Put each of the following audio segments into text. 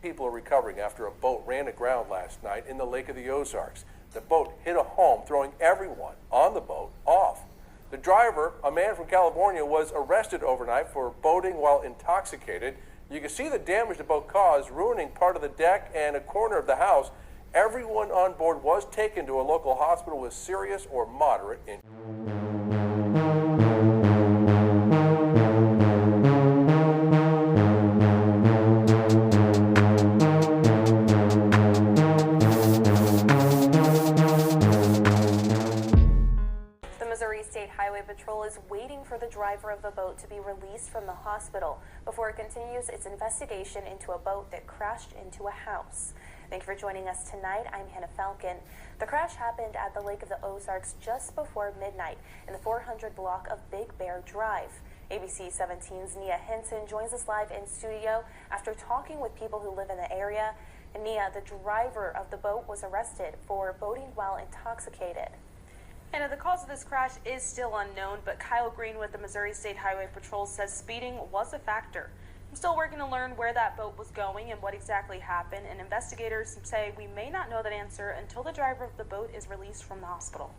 People are recovering after a boat ran aground last night in the Lake of the Ozarks. The boat hit a home, throwing everyone on the boat off. The driver, a man from California, was arrested overnight for boating while intoxicated. You can see the damage the boat caused, ruining part of the deck and a corner of the house. Everyone on board was taken to a local hospital with serious or moderate injuries. Highway Patrol is waiting for the driver of the boat to be released from the hospital before it continues its investigation into a boat that crashed into a house. Thank you for joining us tonight. I'm Hannah Falcon. The crash happened at the Lake of the Ozarks just before midnight in the 400 block of Big Bear Drive. ABC 17's Nia Hinton joins us live in studio after talking with people who live in the area. And Nia, the driver of the boat was arrested for boating while intoxicated. And the cause of this crash is still unknown, but Kyle Green with the Missouri State Highway Patrol says speeding was a factor. I'm still working to learn where that boat was going and what exactly happened, and investigators say we may not know that answer until the driver of the boat is released from the hospital.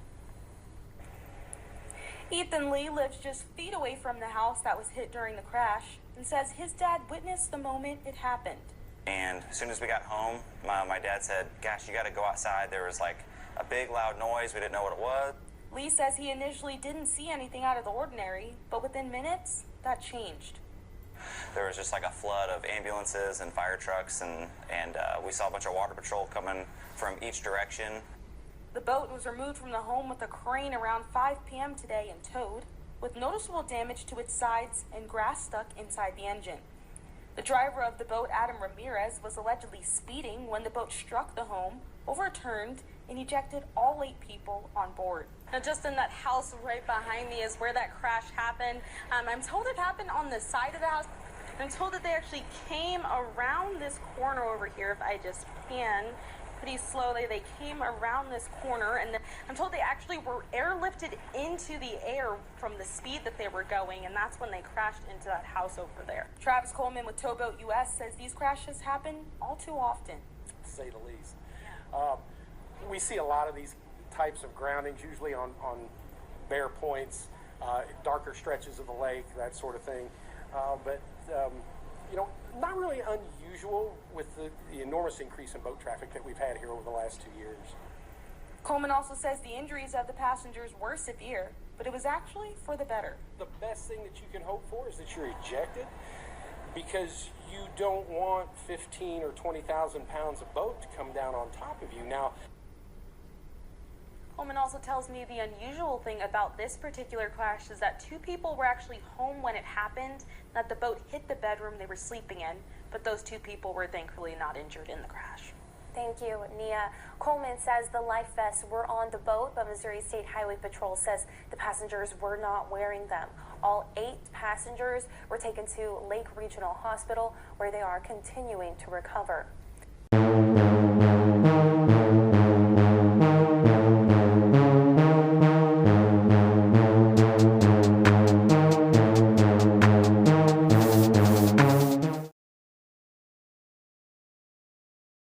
Ethan Lee lives just feet away from the house that was hit during the crash and says his dad witnessed the moment it happened. And as soon as we got home, my dad said, "Gosh, you got to go outside." There was like a big loud noise. We didn't know what it was. Lee says he initially didn't see anything out of the ordinary, but within minutes, that changed. There was just like a flood of ambulances and fire trucks, and we saw a bunch of water patrol coming from each direction. The boat was removed from the home with a crane around 5 p.m. today and towed, with noticeable damage to its sides and grass stuck inside the engine. The driver of the boat, Adam Ramirez, was allegedly speeding when the boat struck the home, overturned, and ejected all 8 people on board. Now, just in that house right behind me is where that crash happened. I'm told it happened on the side of the house. I'm told that they actually came around this corner over here, if I just can, pretty slowly. They came around this corner, and I'm told they actually were airlifted into the air from the speed that they were going, and that's when they crashed into that house over there. Travis Coleman with Towboat US says these crashes happen all too often. To say the least. We see a lot of these types of groundings, usually on bare points, darker stretches of the lake, that sort of thing. Not really unusual with the enormous increase in boat traffic that we've had here over the last 2 years. Coleman also says the injuries of the passengers were severe, but it was actually for the better. The best thing that you can hope for is that you're ejected, because you don't want 15 or 20,000 pounds of boat to come down on top of you. Now, Coleman also tells me the unusual thing about this particular crash is that 2 people were actually home when it happened, that the boat hit the bedroom they were sleeping in, but those 2 people were thankfully not injured in the crash. Thank you, Nia. Coleman says the life vests were on the boat, but Missouri State Highway Patrol says the passengers were not wearing them. All 8 passengers were taken to Lake Regional Hospital, where they are continuing to recover.